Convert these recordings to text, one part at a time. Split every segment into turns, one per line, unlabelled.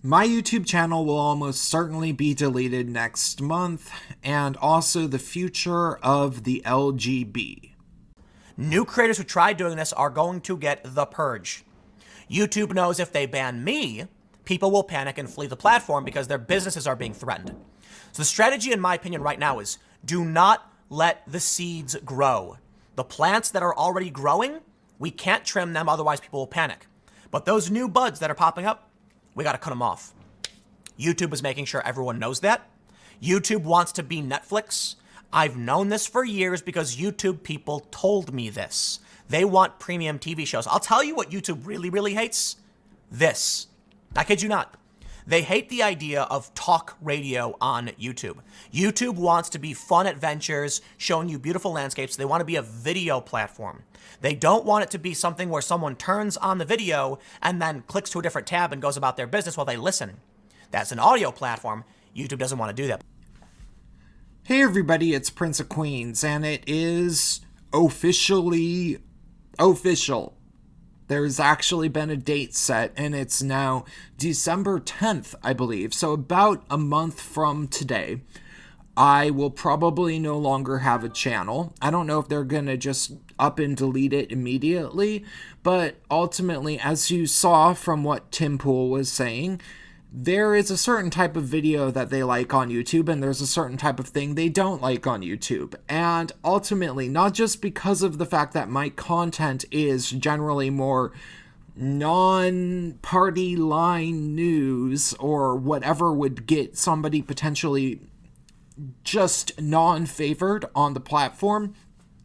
My YouTube channel will almost certainly be deleted next month, and also the future of the LGB.
New creators who try doing this are going to get the purge. YouTube knows if they ban me, people will panic and flee the platform because their businesses are being threatened. So the strategy, in my opinion, right now is do not let the seeds grow. The plants that are already growing, we can't trim them, otherwise people will panic. But those new buds that are popping up, we got to cut them off. YouTube is making sure everyone knows that. YouTube wants to be Netflix. I've known this for years because YouTube people told me this. They want premium TV shows. I'll tell you what YouTube really, really hates. This. I kid you not. They hate the idea of talk radio on YouTube. YouTube wants to be fun adventures, showing you beautiful landscapes. They want to be a video platform. They don't want it to be something where someone turns on the video and then clicks to a different tab and goes about their business while they listen. That's an audio platform. YouTube doesn't want to do that.
Hey everybody, it's Prince of Queens, and it is officially official. There's actually been a date set, and it's now December 10th, I believe. So about a month from today, I will probably no longer have a channel. I don't know if they're going to just up and delete it immediately, but ultimately, as you saw from what Tim Pool was saying, there is a certain type of video that they like on YouTube, and there's a certain type of thing they don't like on YouTube. And ultimately, not just because of the fact that my content is generally more non-party line news or whatever would get somebody potentially just non-favored on the platform,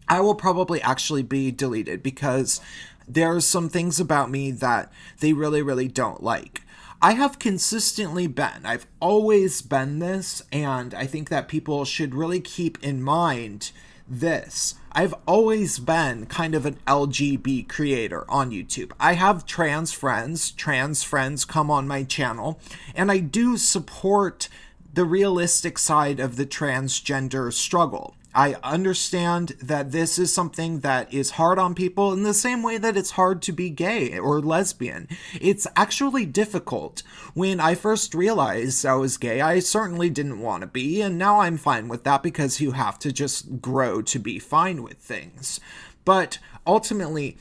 I will probably actually be deleted because there's some things about me that they really, really don't like. I have consistently been, I've always been this, and I think that people should really keep in mind this. I've always been kind of an LGB creator on YouTube. I have trans friends come on my channel, and I do support the realistic side of the transgender struggle. I understand that this is something that is hard on people in the same way that it's hard to be gay or lesbian. It's actually difficult. When I first realized I was gay, I certainly didn't want to be, and now I'm fine with that because you have to just grow to be fine with things. But ultimately,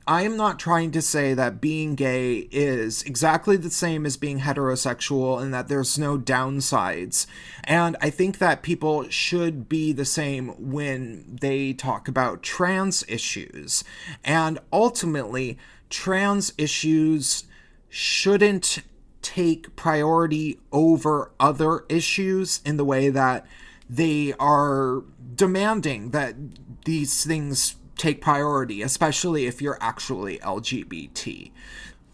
I am not trying to say that being gay is exactly the same as being heterosexual and that there's no downsides. And I think that people should be the same when they talk about trans issues. And ultimately, trans issues shouldn't take priority over other issues in the way that they are demanding that these things take priority, especially if you're actually LGBT.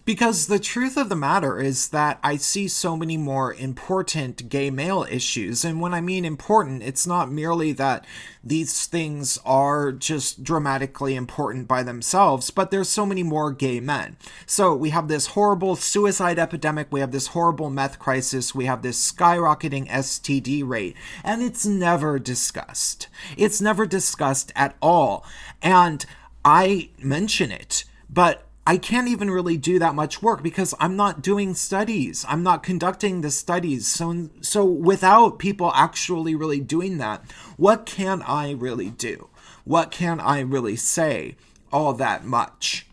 Because the truth of the matter is that I see so many more important gay male issues, and when I mean important, it's not merely that these things are just dramatically important by themselves, but there's so many more gay men. So we have this horrible suicide epidemic, we have this horrible meth crisis, we have this skyrocketing STD rate, and it's never discussed. It's never discussed at all. And I mention it, but I can't even really do that much work because I'm not doing studies. I'm not conducting the studies. So without people actually really doing that, what can I really do? What can I really say all that much?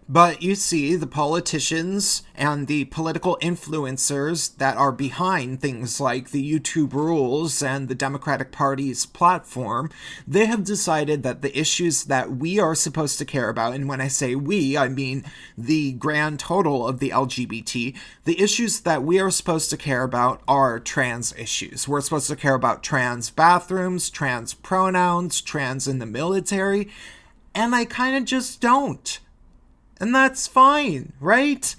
But you see, the politicians and the political influencers that are behind things like the YouTube rules and the Democratic Party's platform, they have decided that the issues that we are supposed to care about, and when I say we, I mean the grand total of the LGBT, the issues that we are supposed to care about are trans issues. We're supposed to care about trans bathrooms, trans pronouns, trans in the military, and I kind of just don't. And that's fine, right?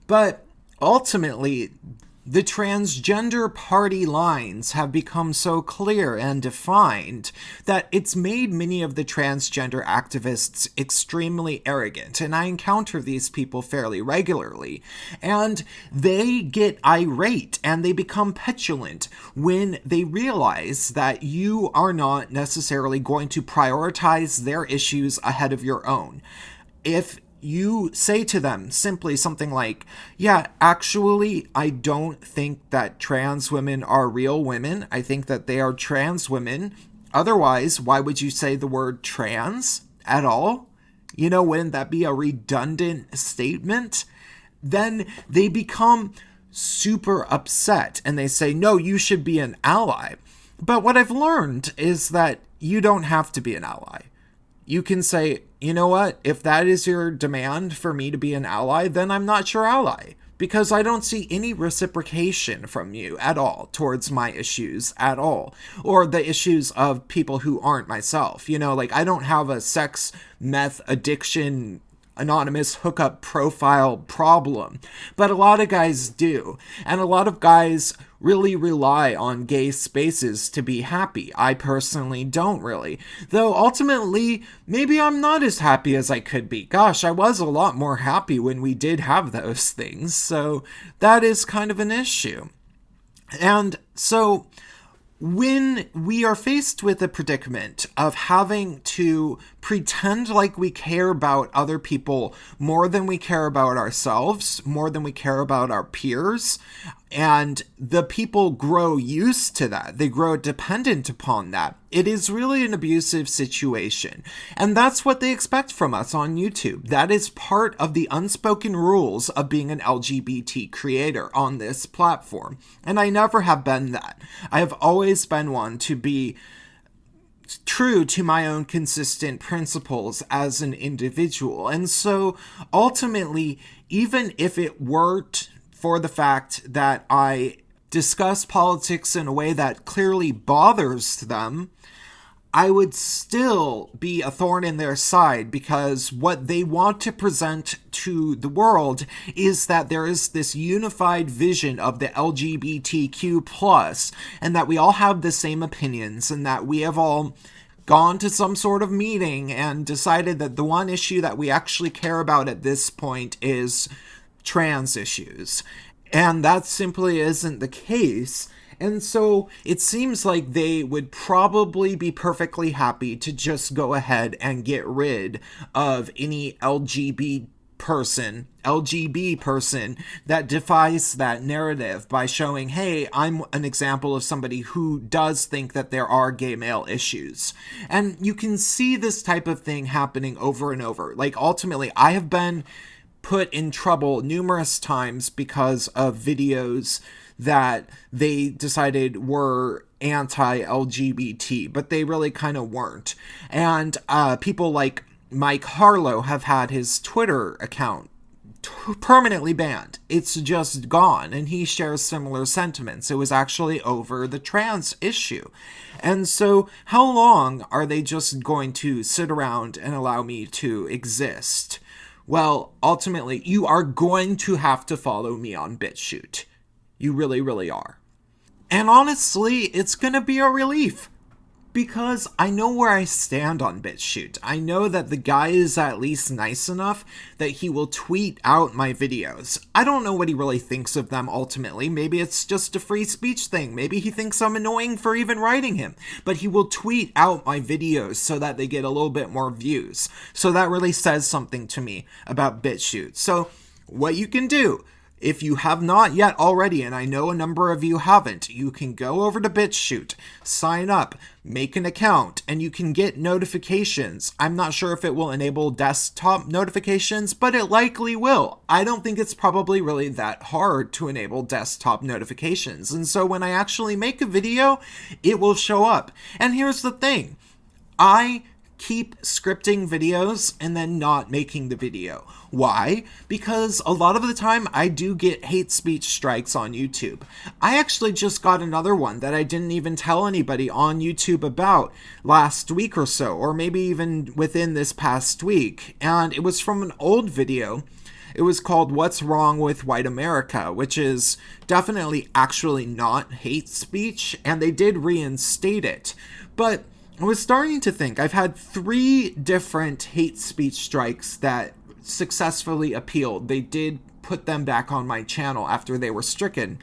But ultimately, the transgender party lines have become so clear and defined that it's made many of the transgender activists extremely arrogant. And I encounter these people fairly regularly. And they get irate and they become petulant when they realize that you are not necessarily going to prioritize their issues ahead of your own. If you say to them simply something like, yeah, actually, I don't think that trans women are real women. I think that they are trans women. Otherwise, why would you say the word trans at all? You know, wouldn't that be a redundant statement? Then they become super upset and they say, no, you should be an ally. But what I've learned is that you don't have to be an ally. You can say, you know what, if that is your demand for me to be an ally, then I'm not your ally. Because I don't see any reciprocation from you at all towards my issues at all. Or the issues of people who aren't myself. You know, like I don't have a sex, meth, addiction, anonymous hookup profile problem. But a lot of guys do. And a lot of guys really rely on gay spaces to be happy. I personally don't really. Though ultimately, maybe I'm not as happy as I could be. Gosh, I was a lot more happy when we did have those things. So that is kind of an issue. And so when we are faced with the predicament of having to pretend like we care about other people more than we care about ourselves, more than we care about our peers, and the people grow used to that, they grow dependent upon that, it is really an abusive situation. And that's what they expect from us on YouTube. That is part of the unspoken rules of being an LGBT creator on this platform. And I never have been that. I have always been one to be true to my own consistent principles as an individual. And so ultimately, even if it weren't for the fact that I discuss politics in a way that clearly bothers them, I would still be a thorn in their side, because what they want to present to the world is that there is this unified vision of the LGBTQ plus, and that we all have the same opinions, and that we have all gone to some sort of meeting and decided that the one issue that we actually care about at this point is trans issues. And that simply isn't the case. And so it seems like they would probably be perfectly happy to just go ahead and get rid of any LGB person that defies that narrative by showing, hey, I'm an example of somebody who does think that there are gay male issues. And you can see this type of thing happening over and over. Like, ultimately, I have been put in trouble numerous times because of videos that they decided were anti-LGBT, but they really kind of weren't. And people like Mike Harlow have had his Twitter account permanently banned. It's just gone, and he shares similar sentiments. It was actually over the trans issue. And so how long are they just going to sit around and allow me to exist? Well, ultimately, you are going to have to follow me on BitChute. You really, really are. And honestly, it's going to be a relief, because I know where I stand on BitChute. I know that the guy is at least nice enough that he will tweet out my videos. I don't know what he really thinks of them ultimately. Maybe it's just a free speech thing. Maybe he thinks I'm annoying for even writing him. But he will tweet out my videos so that they get a little bit more views. So that really says something to me about BitChute. So what you can do, if you have not yet already, and I know a number of you haven't, you can go over to BitChute, sign up, make an account, and you can get notifications. I'm not sure if it will enable desktop notifications, but it likely will. I don't think it's probably really that hard to enable desktop notifications. And so when I actually make a video, it will show up. And here's the thing. I keep scripting videos and then not making the video. Why? Because a lot of the time I do get hate speech strikes on YouTube. I actually just got another one that I didn't even tell anybody on YouTube about last week or so, or maybe even within this past week. And it was from an old video. It was called What's Wrong with White America, which is definitely actually not hate speech, and they did reinstate it. But I was starting to think, I've had 3 different hate speech strikes that successfully appealed. They did put them back on my channel after they were stricken.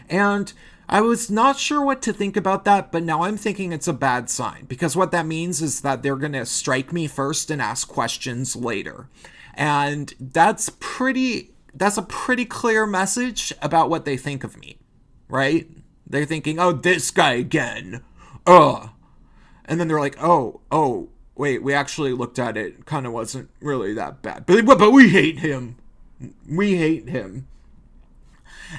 And I was not sure what to think about that, but now I'm thinking it's a bad sign, because what that means is that they're going to strike me first and ask questions later. And that's a pretty clear message about what they think of me, right? They're thinking, oh, this guy again. Ugh. And then they're like, oh, wait, we actually looked at it. Kind of wasn't really that bad. But we hate him. We hate him.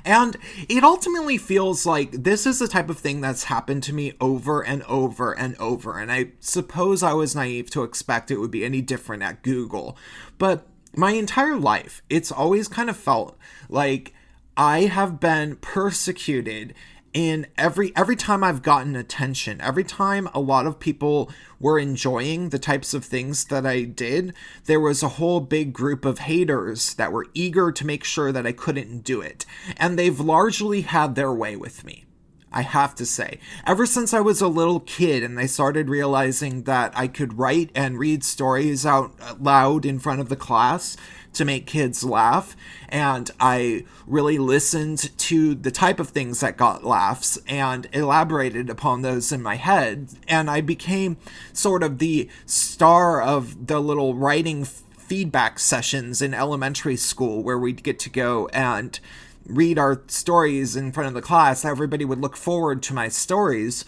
And it ultimately feels like this is the type of thing that's happened to me over and over and over. And I suppose I was naive to expect it would be any different at Google. But my entire life, it's always kind of felt like I have been persecuted in every time I've gotten attention, every time a lot of people were enjoying the types of things that I did, there was a whole big group of haters that were eager to make sure that I couldn't do it. And they've largely had their way with me, I have to say. Ever since I was a little kid and I started realizing that I could write and read stories out loud in front of the class to make kids laugh, and I really listened to the type of things that got laughs and elaborated upon those in my head, and I became sort of the star of the little writing feedback sessions in elementary school where we'd get to go and read our stories in front of the class. Everybody would look forward to my stories.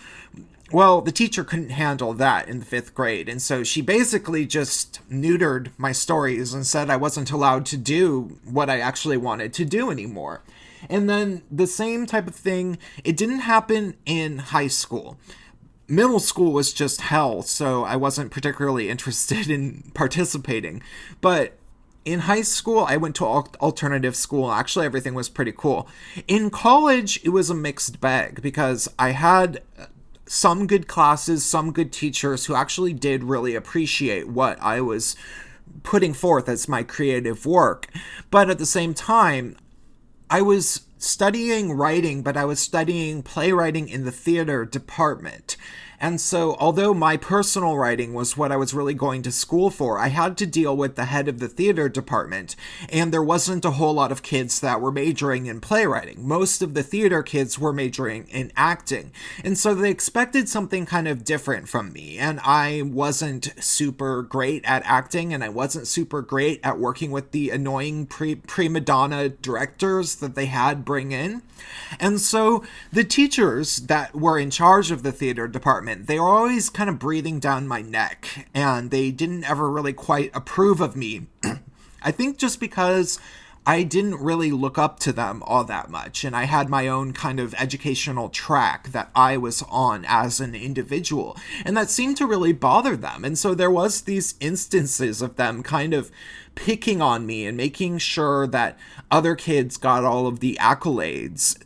Well, the teacher couldn't handle that in the 5th grade, and so she basically just neutered my stories and said I wasn't allowed to do what I actually wanted to do anymore. And then the same type of thing, it didn't happen in high school. Middle school was just hell, so I wasn't particularly interested in participating. But in high school, I went to alternative school. Actually, everything was pretty cool. In college, it was a mixed bag because I had some good classes, some good teachers who actually did really appreciate what I was putting forth as my creative work. But at the same time, I was studying writing, but I was studying playwriting in the theater department. And so, although my personal writing was what I was really going to school for, I had to deal with the head of the theater department, and there wasn't a whole lot of kids that were majoring in playwriting. Most of the theater kids were majoring in acting, and so they expected something kind of different from me, and I wasn't super great at acting, and I wasn't super great at working with the annoying prima donna directors that they had bring in. And so the teachers that were in charge of the theater department, they were always kind of breathing down my neck, and they didn't ever really quite approve of me. I think just because I didn't really look up to them all that much, and I had my own kind of educational track that I was on as an individual, and that seemed to really bother them. And so there was these instances of them kind of picking on me and making sure that other kids got all of the accolades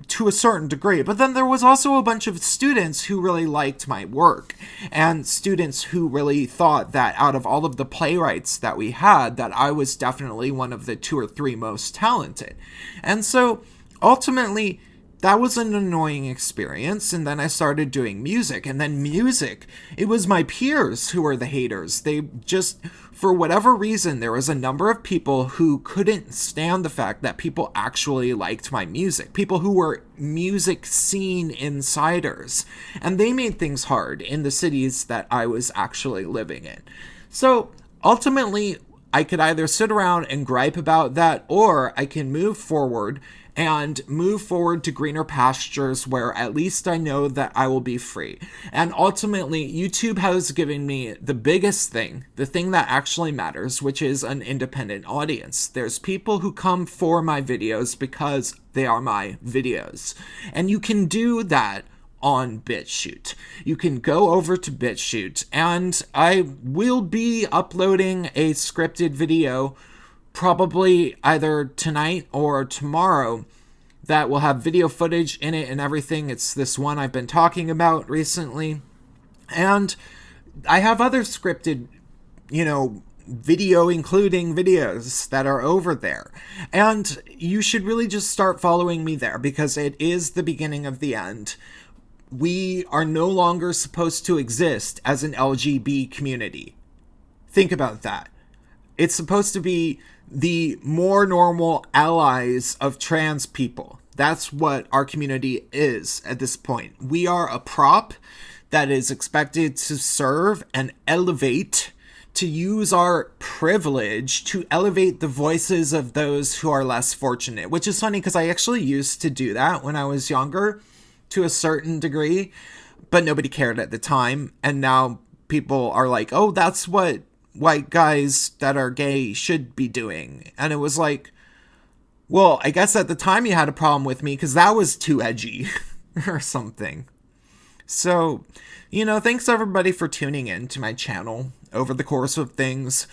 to a certain degree. But then there was also a bunch of students who really liked my work, and students who really thought that out of all of the playwrights that we had, that I was definitely one of the 2 or 3 most talented. And so ultimately, that was an annoying experience, and then I started doing music, and then music, it was my peers who were the haters. They just, for whatever reason, there was a number of people who couldn't stand the fact that people actually liked my music, people who were music scene insiders, and they made things hard in the cities that I was actually living in. So ultimately, I could either sit around and gripe about that, or I can move forward to greener pastures where at least I know that I will be free. And ultimately, YouTube has given me the biggest thing, the thing that actually matters, which is an independent audience. There's people who come for my videos because they are my videos. And you can do that on BitChute. You can go over to BitChute, and I will be uploading a scripted video probably either tonight or tomorrow that will have video footage in it and everything. It's this one I've been talking about recently. And I have other scripted, video including videos that are over there. And you should really just start following me there because it is the beginning of the end. We are no longer supposed to exist as an LGB community. Think about that. It's supposed to be the more normal allies of trans people. That's what our community is at this point. We are a prop that is expected to serve and elevate to use our privilege to elevate the voices of those who are less fortunate, which is funny because I actually used to do that when I was younger to a certain degree, but nobody cared at the time. And now people are like, oh, that's what white guys that are gay should be doing. And it was like, well, I guess at the time you had a problem with me because that was too edgy or something. So, thanks everybody for tuning in to my channel over the course of things.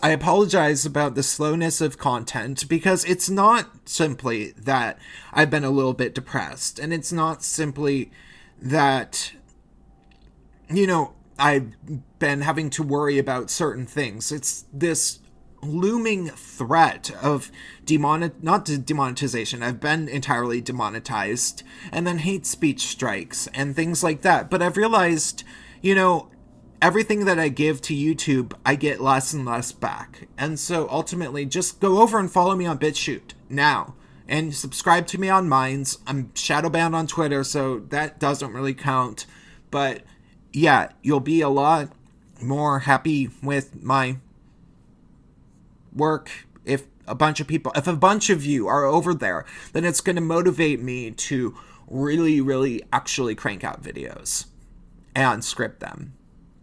I apologize about the slowness of content because it's not simply that I've been a little bit depressed, and it's not simply that, I've been having to worry about certain things. It's this looming threat of not demonetization. I've been entirely demonetized, and then hate speech strikes and things like that. But I've realized, everything that I give to YouTube, I get less and less back. And so ultimately, just go over and follow me on BitChute now. And subscribe to me on Minds. I'm shadow banned on Twitter, so that doesn't really count. But yeah, you'll be a lot more happy with my work if a bunch of you are over there. Then it's going to motivate me to really, really actually crank out videos and script them.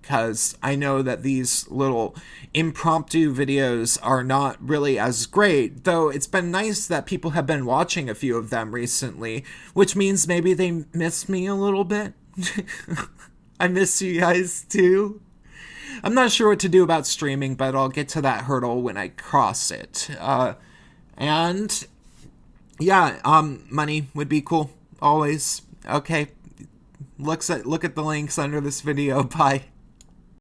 Because I know that these little impromptu videos are not really as great, though it's been nice that people have been watching a few of them recently, which means maybe they miss me a little bit. I miss you guys too. I'm not sure what to do about streaming, but I'll get to that hurdle when I cross it. And yeah, money would be cool always. Okay, look at the links under this video. Bye.